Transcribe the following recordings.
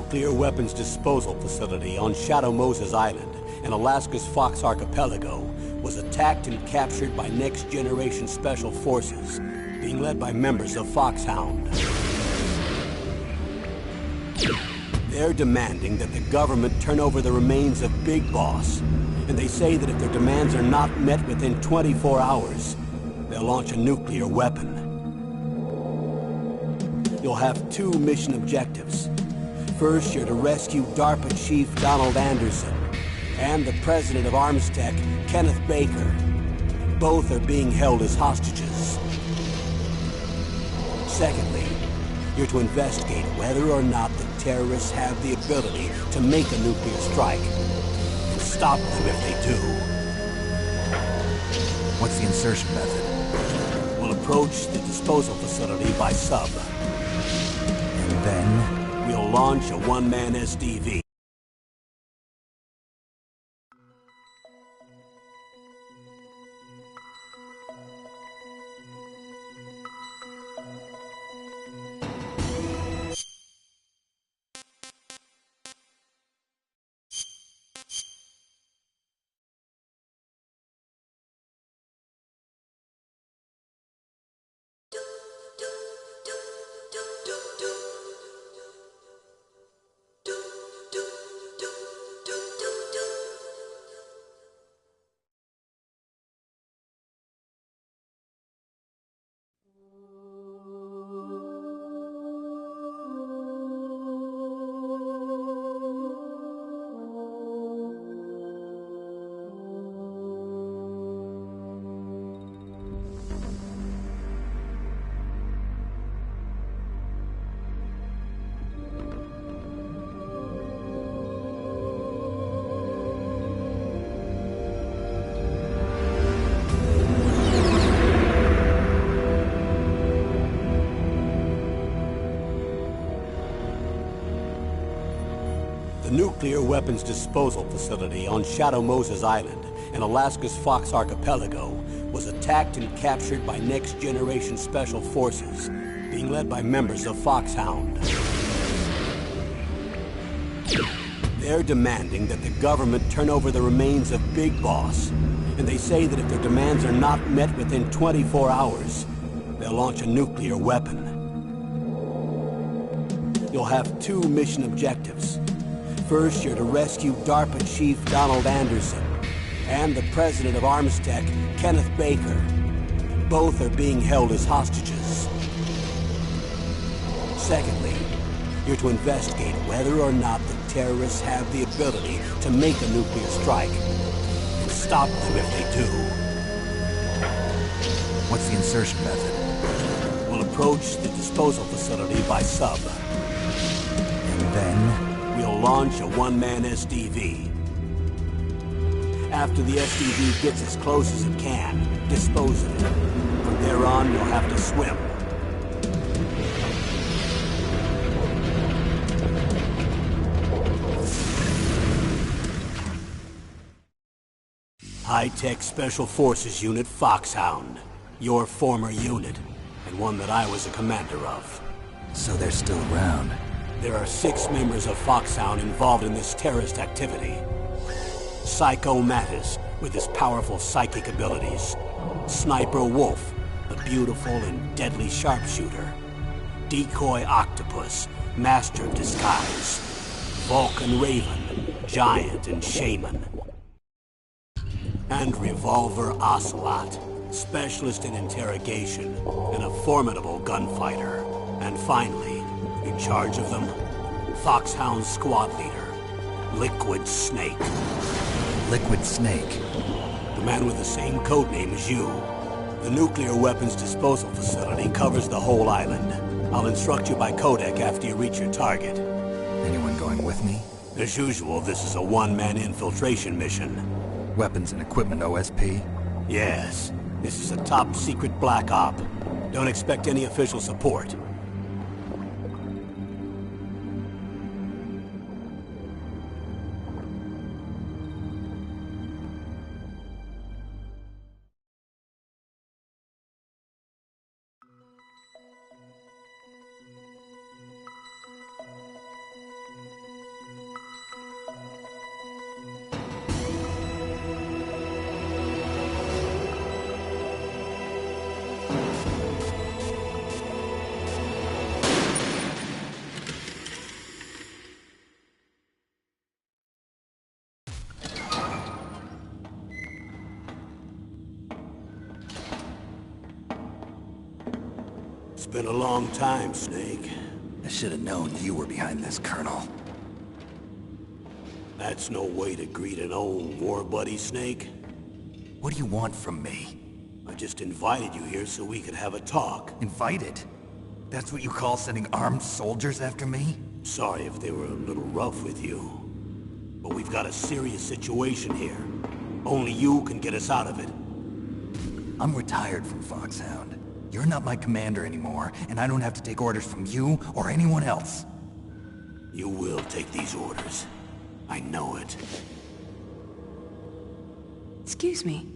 nuclear weapons disposal facility on Shadow Moses Island in Alaska's Fox Archipelago was attacked and captured by next-generation special forces, being led by members of Foxhound. They're demanding that the government turn over the remains of Big Boss, and they say that if their demands are not met within 24 hours, they'll launch a nuclear weapon. You'll have two mission objectives. First, you're to rescue DARPA Chief Donald Anderson and the President of Armstech, Kenneth Baker. Both are being held as hostages. Secondly, you're to investigate whether or not the terrorists have the ability to make a nuclear strike and stop them if they do. What's the insertion method? We'll approach the disposal facility by sub. And then? We'll launch a one-man SDV. The nuclear weapons disposal facility on Shadow Moses Island in Alaska's Fox Archipelago was attacked and captured by next-generation special forces, being led by members of Foxhound. They're demanding that the government turn over the remains of Big Boss, and they say that if their demands are not met within 24 hours, they'll launch a nuclear weapon. You'll have two mission objectives. First, you're to rescue DARPA Chief Donald Anderson and the President of Armstech, Kenneth Baker. Both are being held as hostages. Secondly, you're to investigate whether or not the terrorists have the ability to make a nuclear strike and stop them if they do. What's the insertion method? We'll approach the disposal facility by sub. And then? We'll launch a one-man SDV. After the SDV gets as close as it can, dispose of it. From there on, you'll have to swim. High-Tech Special Forces Unit Foxhound. Your former unit, and one that I was a commander of. So they're still around. There are 6 members of Foxhound involved in this terrorist activity. Psycho Mattis, with his powerful psychic abilities. Sniper Wolf, the beautiful and deadly sharpshooter. Decoy Octopus, master of disguise. Vulcan Raven, giant and shaman. And Revolver Ocelot, specialist in interrogation and a formidable gunfighter. And finally, in charge of them, Foxhound squad leader, Liquid Snake. Liquid Snake? The man with the same codename as you. The nuclear weapons disposal facility covers the whole island. I'll instruct you by codec after you reach your target. Anyone going with me? As usual, this is a one-man infiltration mission. Weapons and equipment OSP? Yes. This is a top-secret black op. Don't expect any official support. been a long time, Snake. I should have known you were behind this, Colonel. That's no way to greet an old war buddy, Snake. What do you want from me? I just invited you here so we could have a talk. Invited? That's what you call sending armed soldiers after me? Sorry if they were a little rough with you. But we've got a serious situation here. Only you can get us out of it. I'm retired from Foxhound. You're not my commander anymore, and I don't have to take orders from you or anyone else. You will take these orders. I know it. Excuse me.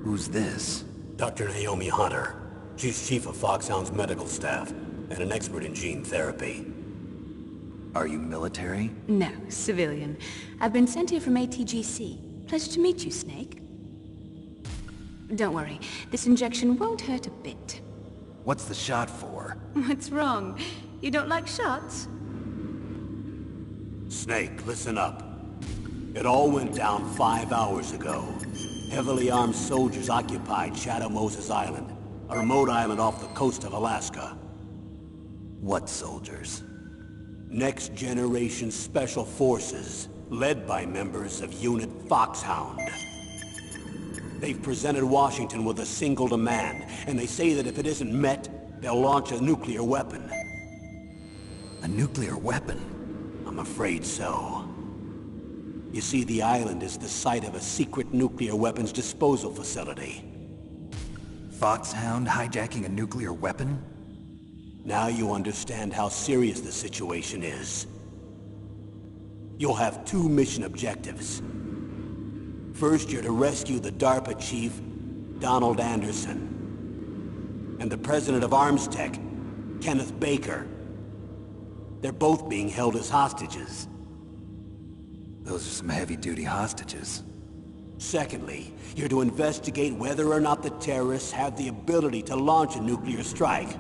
Who's this? Dr. Naomi Hunter. She's chief of Foxhound's medical staff, and an expert in gene therapy. Are you military? No, civilian. I've been sent here from ATGC. Pleasure to meet you, Snake. Don't worry, this injection won't hurt a bit. What's the shot for? What's wrong? You don't like shots? Snake, listen up. It all went down 5 hours ago. Heavily armed soldiers occupied Shadow Moses Island, a remote island off the coast of Alaska. What soldiers? Next Generation Special Forces, led by members of Unit Foxhound. They've presented Washington with a single demand, and they say that if it isn't met, they'll launch a nuclear weapon. A nuclear weapon? I'm afraid so. You see, the island is the site of a secret nuclear weapons disposal facility. Foxhound hijacking a nuclear weapon? Now you understand how serious the situation is. You'll have two mission objectives. First, you're to rescue the DARPA chief, Donald Anderson, and the president of Armstech, Kenneth Baker. They're both being held as hostages. Those are some heavy-duty hostages. Secondly, you're to investigate whether or not the terrorists have the ability to launch a nuclear strike,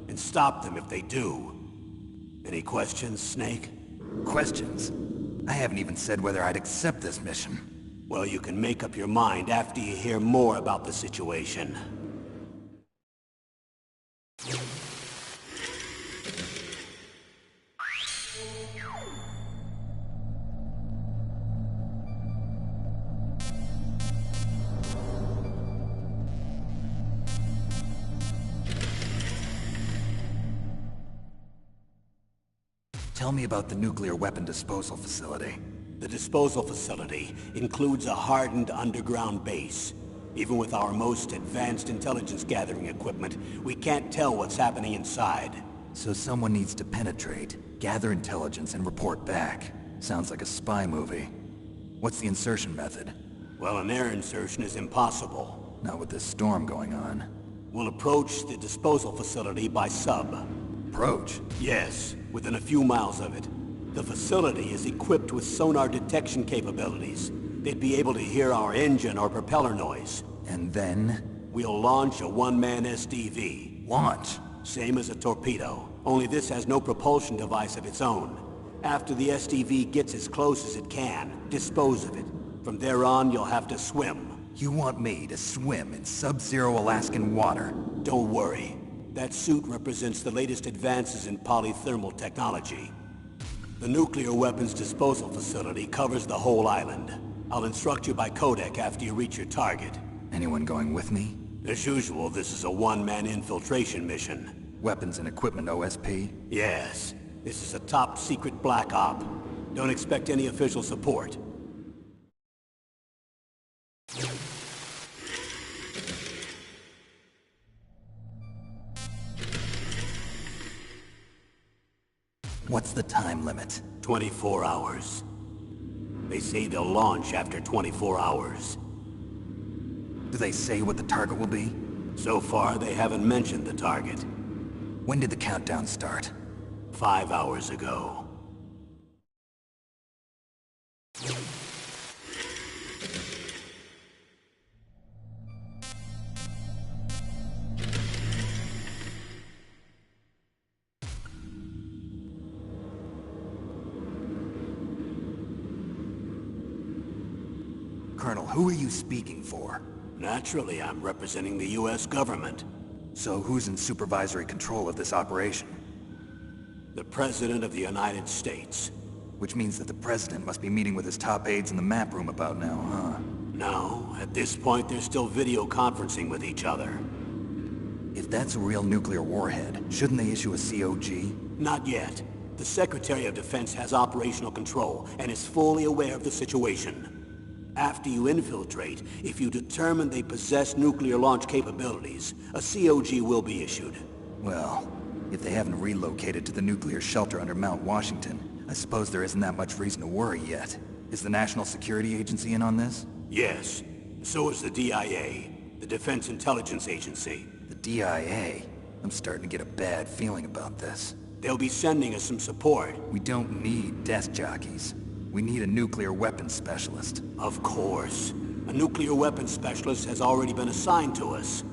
and stop them if they do. Any questions, Snake? Questions? I haven't even said whether I'd accept this mission. Well, you can make up your mind after you hear more about the situation. Tell me about the nuclear weapon disposal facility. The disposal facility includes a hardened underground base. Even with our most advanced intelligence gathering equipment, we can't tell what's happening inside. So someone needs to penetrate, gather intelligence, and report back. Sounds like a spy movie. What's the insertion method? Well, an air insertion is impossible. Not with this storm going on. We'll approach the disposal facility by sub. Approach? Yes, within a few miles of it. The facility is equipped with sonar detection capabilities. They'd be able to hear our engine or propeller noise. And then? We'll launch a one-man SDV. Launch? Same as a torpedo, only this has no propulsion device of its own. After the SDV gets as close as it can, dispose of it. From there on, you'll have to swim. You want me to swim in sub-zero Alaskan water? Don't worry. That suit represents the latest advances in polythermal technology. The nuclear weapons disposal facility covers the whole island. I'll instruct you by codec after you reach your target. Anyone going with me? As usual, this is a one-man infiltration mission. Weapons and equipment OSP? Yes. This is a top-secret black op. Don't expect any official support. What's the time limit? 24 hours. They say they'll launch after 24 hours. Do they say what the target will be? So far, they haven't mentioned the target. When did the countdown start? 5 hours ago. Colonel, who are you speaking for? Naturally, I'm representing the U.S. government. So who's in supervisory control of this operation? The President of the United States. Which means that the President must be meeting with his top aides in the map room about now, huh? No, at this point they're still video conferencing with each other. If that's a real nuclear warhead, shouldn't they issue a COG? Not yet. The Secretary of Defense has operational control and is fully aware of the situation. After you infiltrate, if you determine they possess nuclear launch capabilities, a COG will be issued. Well, if they haven't relocated to the nuclear shelter under Mount Washington, I suppose there isn't that much reason to worry yet. Is the National Security Agency in on this? Yes. So is the DIA, the Defense Intelligence Agency. The DIA? I'm starting to get a bad feeling about this. They'll be sending us some support. We don't need desk jockeys. We need a nuclear weapons specialist. Of course. A nuclear weapons specialist has already been assigned to us.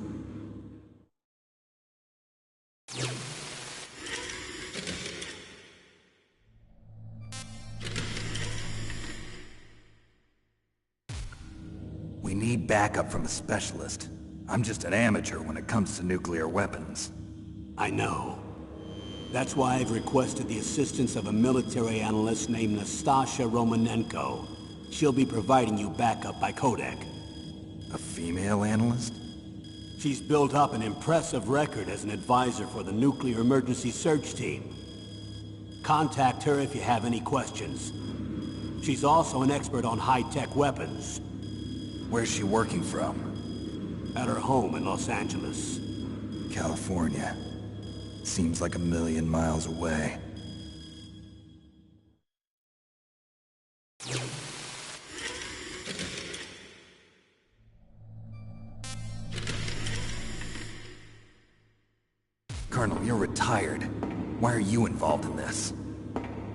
We need backup from a specialist. I'm just an amateur when it comes to nuclear weapons. I know. That's why I've requested the assistance of a military analyst named Nastasha Romanenko. She'll be providing you backup by Kodak. A female analyst? She's built up an impressive record as an advisor for the Nuclear Emergency Search Team. Contact her if you have any questions. She's also an expert on high-tech weapons. Where's she working from? At her home in Los Angeles. California. Seems like 1,000,000 miles away. Colonel, you're retired. Why are you involved in this?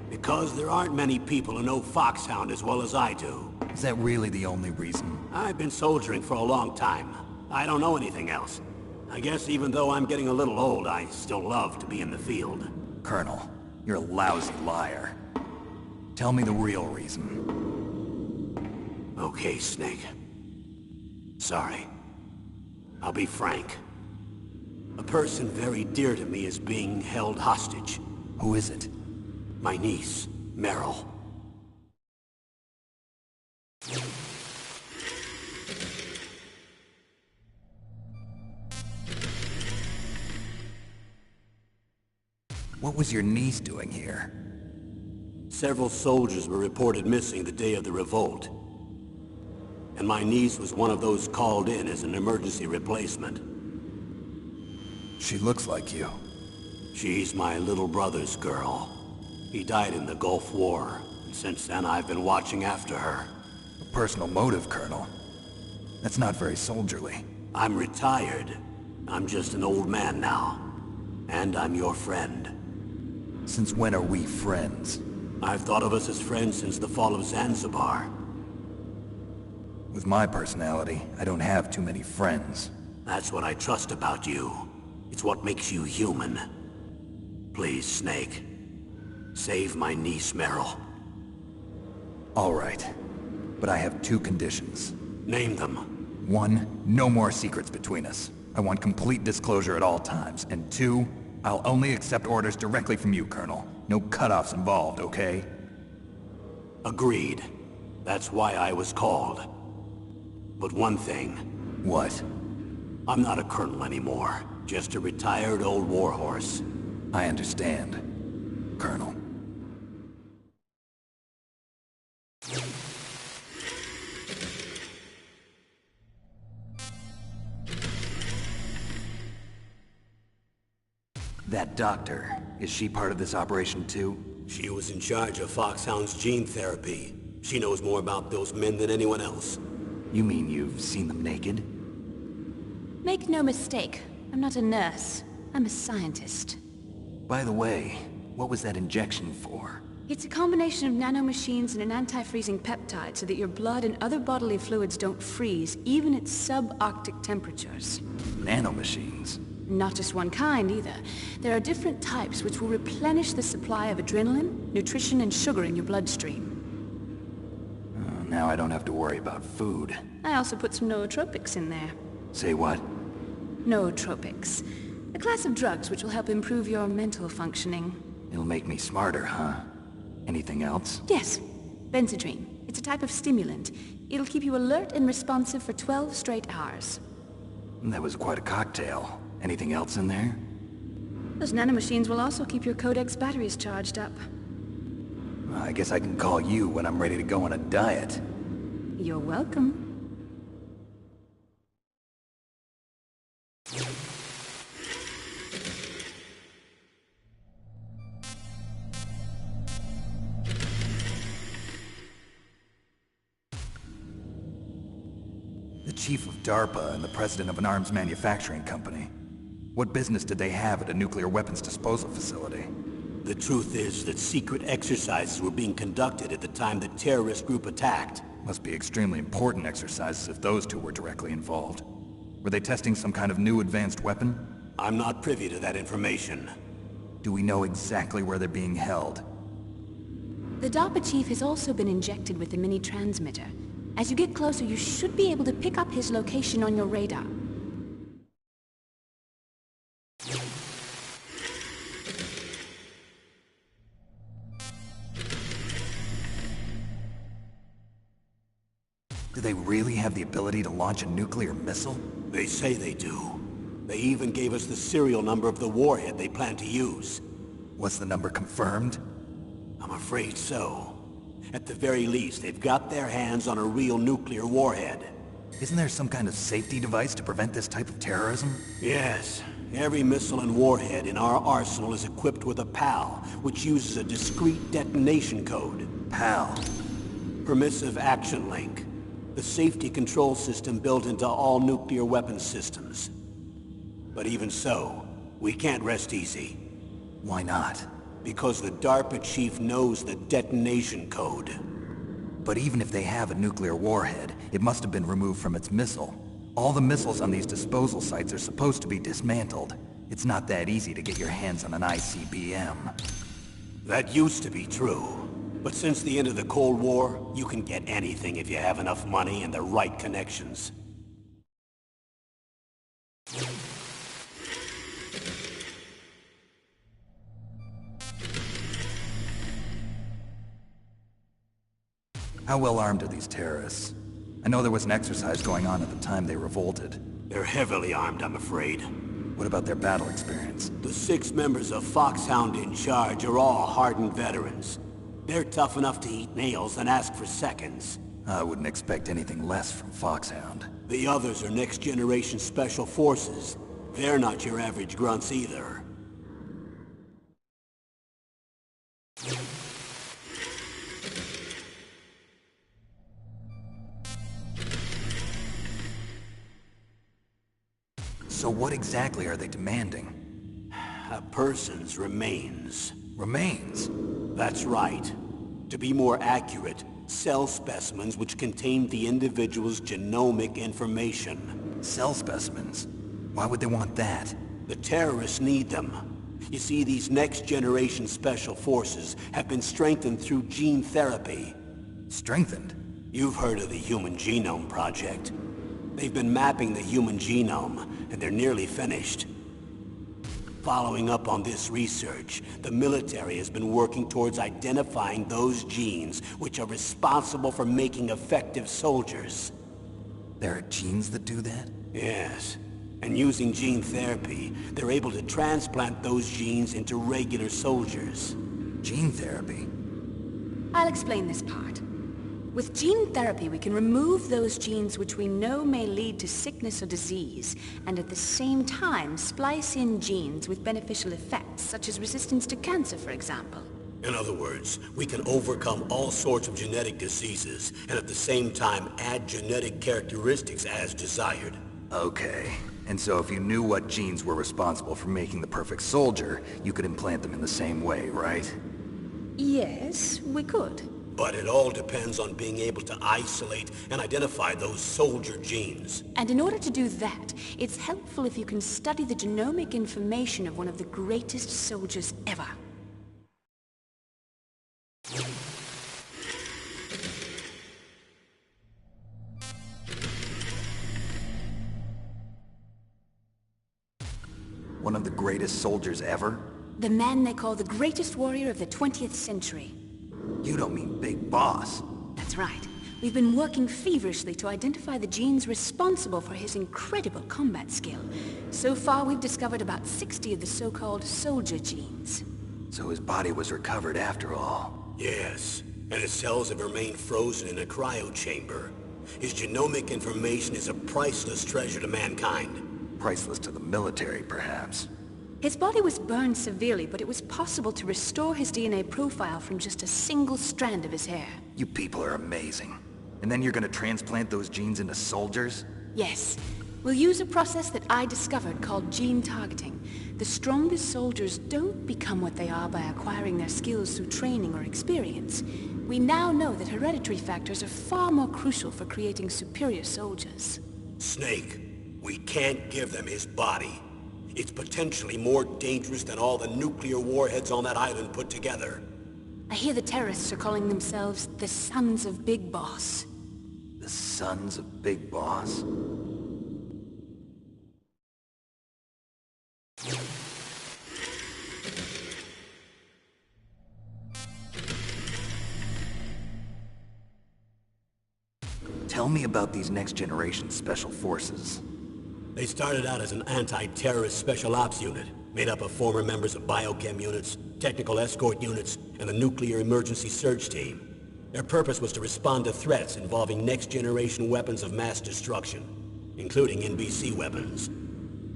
Because there aren't many people who know Foxhound as well as I do. Is that really the only reason? I've been soldiering for a long time. I don't know anything else. I guess even though I'm getting a little old, I still love to be in the field. Colonel, you're a lousy liar. Tell me the real reason. Okay, Snake. Sorry. I'll be frank. A person very dear to me is being held hostage. Who is it? My niece, Meryl. What was your niece doing here? Several soldiers were reported missing the day of the revolt. And my niece was one of those called in as an emergency replacement. She looks like you. She's my little brother's girl. He died in the Gulf War, and since then I've been watching after her. A personal motive, Colonel. That's not very soldierly. I'm retired. I'm just an old man now. And I'm your friend. Since when are we friends? I've thought of us as friends since the fall of Zanzibar. With my personality, I don't have too many friends. That's what I trust about you. It's what makes you human. Please, Snake. Save my niece, Meryl. All right. But I have 2 conditions. Name them. 1, no more secrets between us. I want complete disclosure at all times. And 2, I'll only accept orders directly from you, Colonel. No cutoffs involved, okay? Agreed. That's why I was called. But one thing. What? I'm not a colonel anymore. Just a retired old warhorse. I understand, Colonel. That doctor, is she part of this operation too? She was in charge of Foxhound's gene therapy. She knows more about those men than anyone else. You mean you've seen them naked? Make no mistake, I'm not a nurse. I'm a scientist. By the way, what was that injection for? It's a combination of nanomachines and an anti-freezing peptide so that your blood and other bodily fluids don't freeze, even at subarctic temperatures. Nanomachines? Not just one kind, either. There are different types which will replenish the supply of adrenaline, nutrition, and sugar in your bloodstream. Now I don't have to worry about food. I also put some nootropics in there. Say what? nootropics. A class of drugs which will help improve your mental functioning. It'll make me smarter, huh? Anything else? Yes, Benzedrine. It's a type of stimulant. It'll keep you alert and responsive for 12 straight hours. That was quite a cocktail. Anything else in there? Those nanomachines will also keep your Codex batteries charged up. Well, I guess I can call you when I'm ready to go on a diet. You're welcome. The chief of DARPA and the president of an arms manufacturing company. What business did they have at a nuclear weapons disposal facility? The truth is that secret exercises were being conducted at the time the terrorist group attacked. Must be extremely important exercises if those two were directly involved. Were they testing some kind of new advanced weapon? I'm not privy to that information. Do we know exactly where they're being held? The DARPA chief has also been injected with a mini-transmitter. As you get closer, you should be able to pick up his location on your radar. Do they really have the ability to launch a nuclear missile? They say they do. They even gave us the serial number of the warhead they plan to use. Was the number confirmed? I'm afraid so. At the very least, they've got their hands on a real nuclear warhead. Isn't there some kind of safety device to prevent this type of terrorism? Yes. Every missile and warhead in our arsenal is equipped with a PAL, which uses a discrete detonation code. PAL. Permissive Action Link. The safety control system built into all nuclear weapons systems. But even so, we can't rest easy. Why not? Because the DARPA chief knows the detonation code. But even if they have a nuclear warhead, it must have been removed from its missile. All the missiles on these disposal sites are supposed to be dismantled. It's not that easy to get your hands on an ICBM. That used to be true. But since the end of the Cold War, you can get anything if you have enough money and the right connections. How well armed are these terrorists? I know there was an exercise going on at the time they revolted. They're heavily armed, I'm afraid. What about their battle experience? The 6 members of Foxhound in charge are all hardened veterans. They're tough enough to eat nails and ask for seconds. I wouldn't expect anything less from Foxhound. The others are next-generation special forces. They're not your average grunts either. So what exactly are they demanding? A person's remains. Remains? That's right. To be more accurate, cell specimens which contain the individual's genomic information. Cell specimens? Why would they want that? The terrorists need them. You see, these next-generation special forces have been strengthened through gene therapy. Strengthened? You've heard of the Human Genome Project. They've been mapping the human genome, and they're nearly finished. Following up on this research, the military has been working towards identifying those genes which are responsible for making effective soldiers. There are genes that do that? Yes. And using gene therapy, they're able to transplant those genes into regular soldiers. Gene therapy? I'll explain this part. With gene therapy, we can remove those genes which we know may lead to sickness or disease, and at the same time splice in genes with beneficial effects, such as resistance to cancer, for example. In other words, we can overcome all sorts of genetic diseases, and at the same time add genetic characteristics as desired. Okay. And so if you knew what genes were responsible for making the perfect soldier, you could implant them in the same way, right? Yes, we could. But it all depends on being able to isolate and identify those soldier genes. And in order to do that, it's helpful if you can study the genomic information of one of the greatest soldiers ever. One of the greatest soldiers ever? The man they call the greatest warrior of the 20th century. You don't mean Big Boss. That's right. We've been working feverishly to identify the genes responsible for his incredible combat skill. So far, we've discovered about 60 of the so-called soldier genes. So his body was recovered after all. Yes, and his cells have remained frozen in a cryo chamber. His genomic information is a priceless treasure to mankind. Priceless to the military, perhaps. His body was burned severely, but it was possible to restore his DNA profile from just a single strand of his hair. You people are amazing. And then you're gonna transplant those genes into soldiers? Yes. We'll use a process that I discovered called gene targeting. The strongest soldiers don't become what they are by acquiring their skills through training or experience. We now know that hereditary factors are far more crucial for creating superior soldiers. Snake, we can't give them his body. It's potentially more dangerous than all the nuclear warheads on that island put together. I hear the terrorists are calling themselves the Sons of Big Boss. The Sons of Big Boss? Tell me about these next-generation special forces. They started out as an anti-terrorist special ops unit, made up of former members of biochem units, technical escort units, and the nuclear emergency surge team. Their purpose was to respond to threats involving next-generation weapons of mass destruction, including NBC weapons.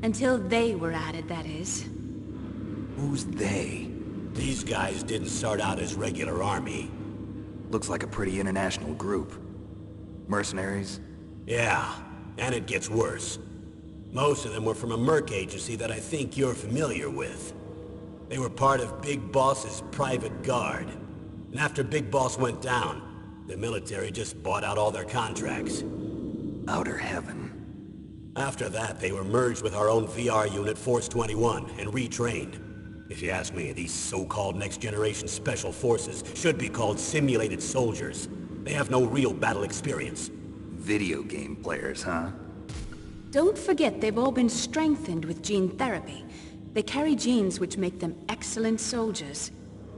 Until they were added, that is. Who's they? These guys didn't start out as regular army. Looks like a pretty international group. Mercenaries? Yeah, and it gets worse. Most of them were from a merc agency that I think you're familiar with. They were part of Big Boss's private guard. And after Big Boss went down, the military just bought out all their contracts. Outer heaven. After that, they were merged with our own VR unit, Force 21, and retrained. If you ask me, these so-called next-generation special forces should be called simulated soldiers. They have no real battle experience. Video game players, huh? Don't forget they've all been strengthened with gene therapy. They carry genes which make them excellent soldiers.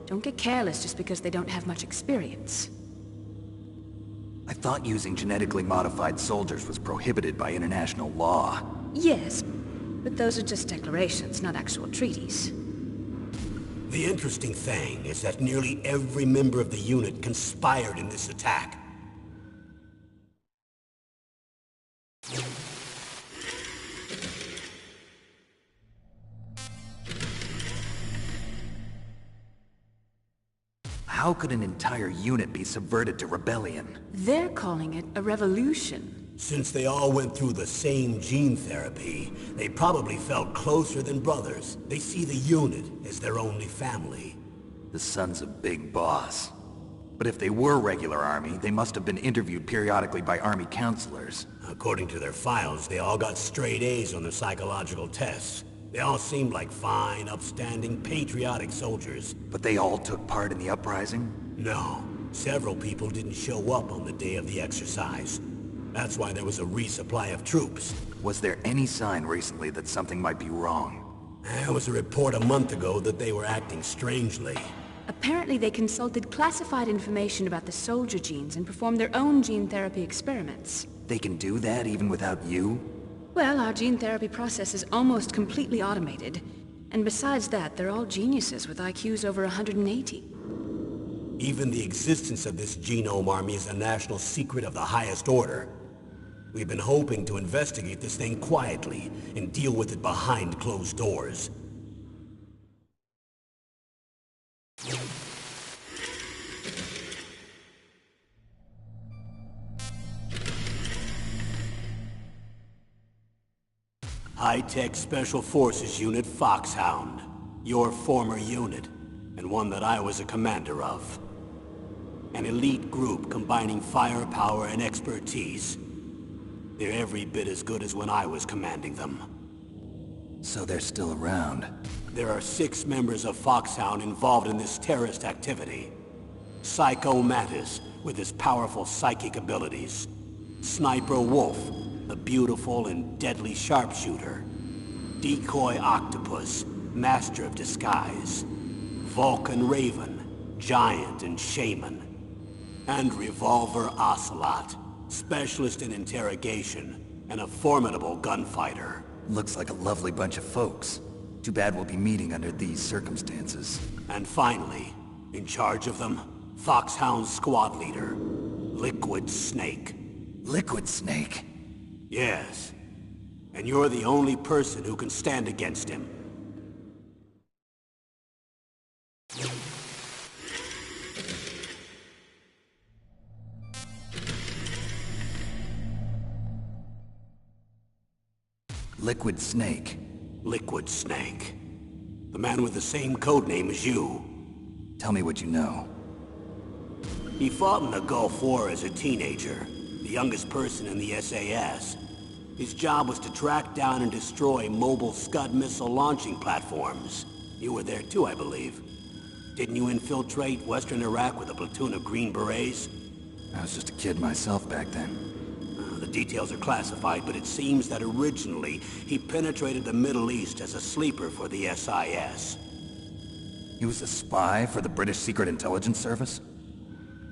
Don't get careless just because they don't have much experience. I thought using genetically modified soldiers was prohibited by international law. Yes, but those are just declarations, not actual treaties. The interesting thing is that nearly every member of the unit conspired in this attack. How could an entire unit be subverted to rebellion? They're calling it a revolution. Since they all went through the same gene therapy, they probably felt closer than brothers. They see the unit as their only family. The Sons of Big Boss. But if they were regular army, they must have been interviewed periodically by army counselors. According to their files, they all got straight A's on their psychological tests. They all seemed like fine, upstanding, patriotic soldiers. But they all took part in the uprising? No. Several people didn't show up on the day of the exercise. That's why there was a resupply of troops. Was there any sign recently that something might be wrong? There was a report a month ago that they were acting strangely. Apparently they consulted classified information about the soldier genes and performed their own gene therapy experiments. They can do that even without you? Well, our gene therapy process is almost completely automated. And besides that, they're all geniuses with IQs over 180. Even the existence of this genome army is a national secret of the highest order. We've been hoping to investigate this thing quietly and deal with it behind closed doors. High-Tech Special Forces Unit Foxhound. Your former unit, and one that I was a commander of. An elite group combining firepower and expertise. They're every bit as good as when I was commanding them. So they're still around. There are 6 members of Foxhound involved in this terrorist activity. Psycho Mantis, with his powerful psychic abilities. Sniper Wolf, the beautiful and deadly sharpshooter. Decoy Octopus, Master of Disguise, Vulcan Raven, Giant and Shaman, and Revolver Ocelot, Specialist in Interrogation, and a formidable gunfighter. Looks like a lovely bunch of folks. Too bad we'll be meeting under these circumstances. And finally, in charge of them, Foxhound's squad leader, Liquid Snake. Liquid Snake? Yes. And you're the only person who can stand against him. Liquid Snake. Liquid Snake. The man with the same codename as you. Tell me what you know. He fought in the Gulf War as a teenager, the youngest person in the SAS. His job was to track down and destroy mobile Scud missile launching platforms. You were there too, I believe. Didn't you infiltrate Western Iraq with a platoon of Green Berets? I was just a kid myself back then. The details are classified, but it seems that originally he penetrated the Middle East as a sleeper for the SIS. He was a spy for the British Secret Intelligence Service?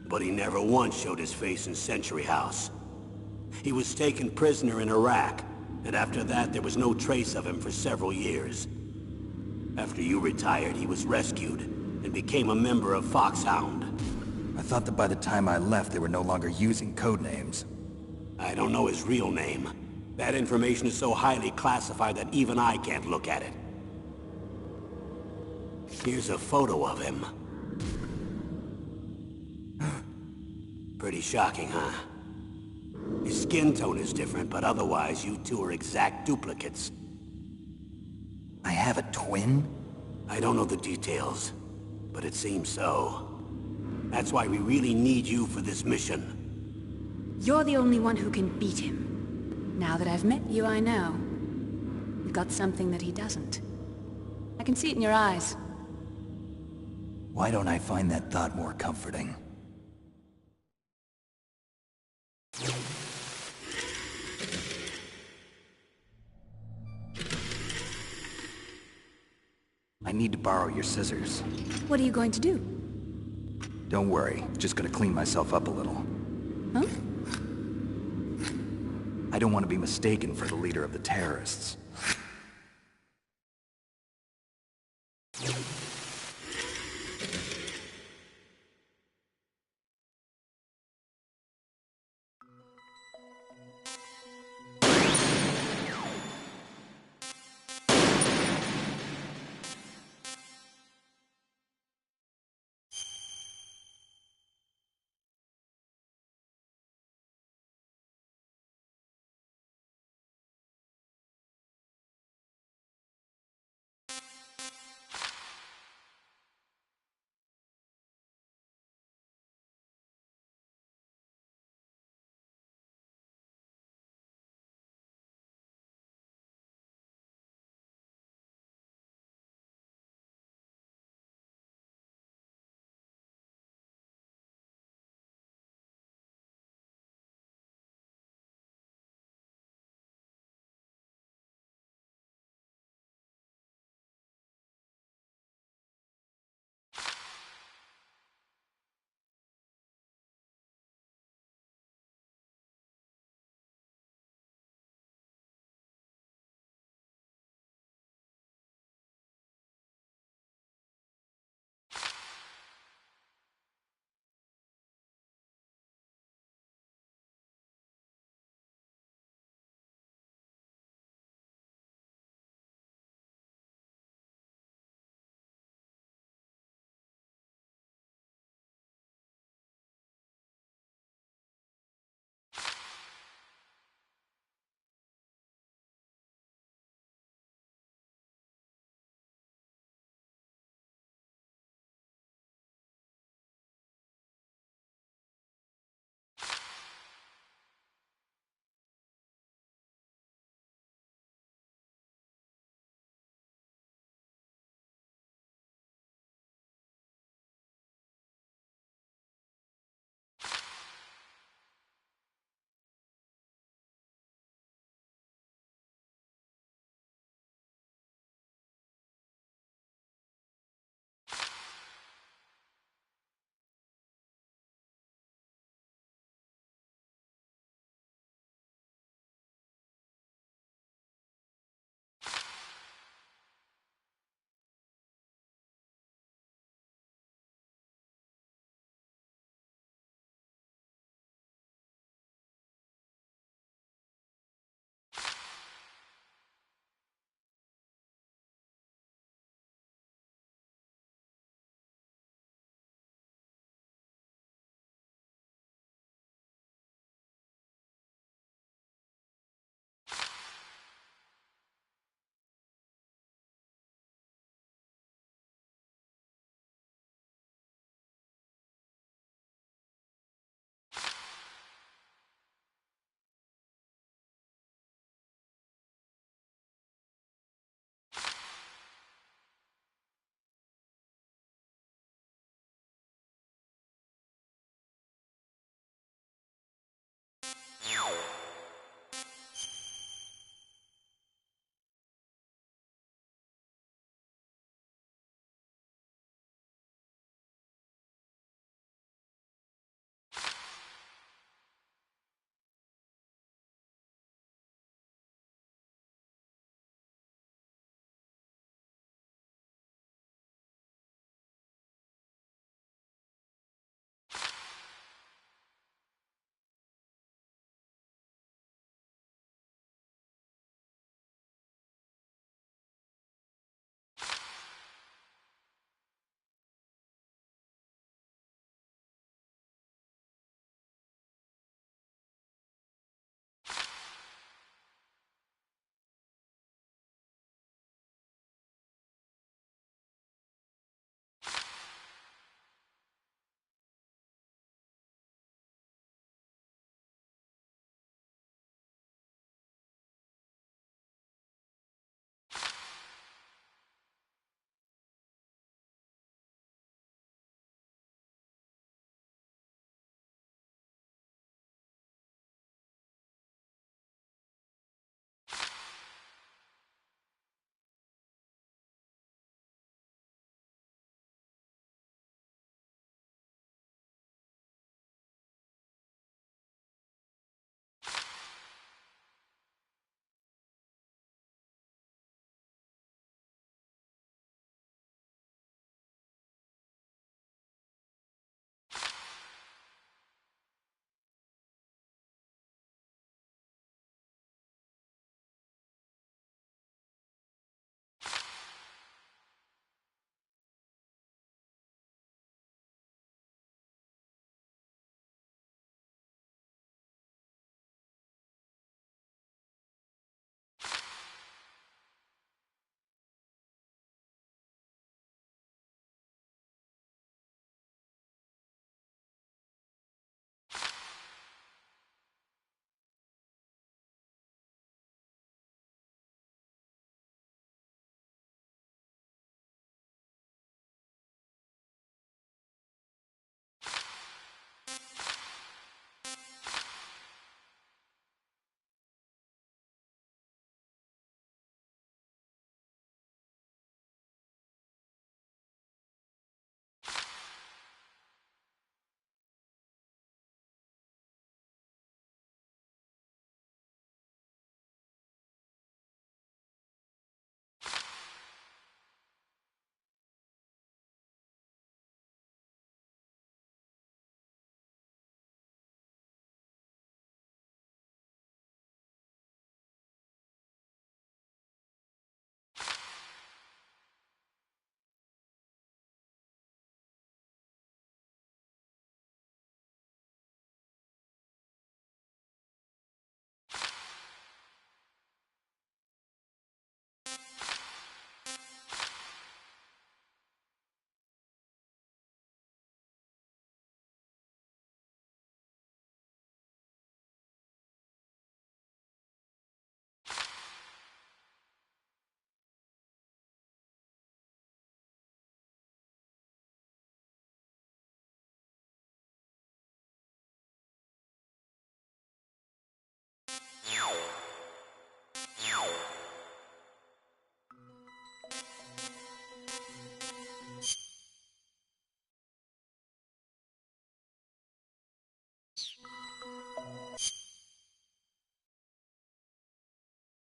But he never once showed his face in Century House. He was taken prisoner in Iraq, and after that there was no trace of him for several years. After you retired, he was rescued and became a member of Foxhound. I thought that by the time I left they were no longer using codenames. I don't know his real name. That information is so highly classified that even I can't look at it. Here's a photo of him. Pretty shocking, huh? His skin tone is different, but otherwise you two are exact duplicates. I have a twin? I don't know the details, but it seems so. That's why we really need you for this mission. You're the only one who can beat him. Now that I've met you, I know. You've got something that he doesn't. I can see it in your eyes. Why don't I find that thought more comforting? I need to borrow your scissors. What are you going to do? Don't worry, just gonna clean myself up a little. Huh? I don't want to be mistaken for the leader of the terrorists.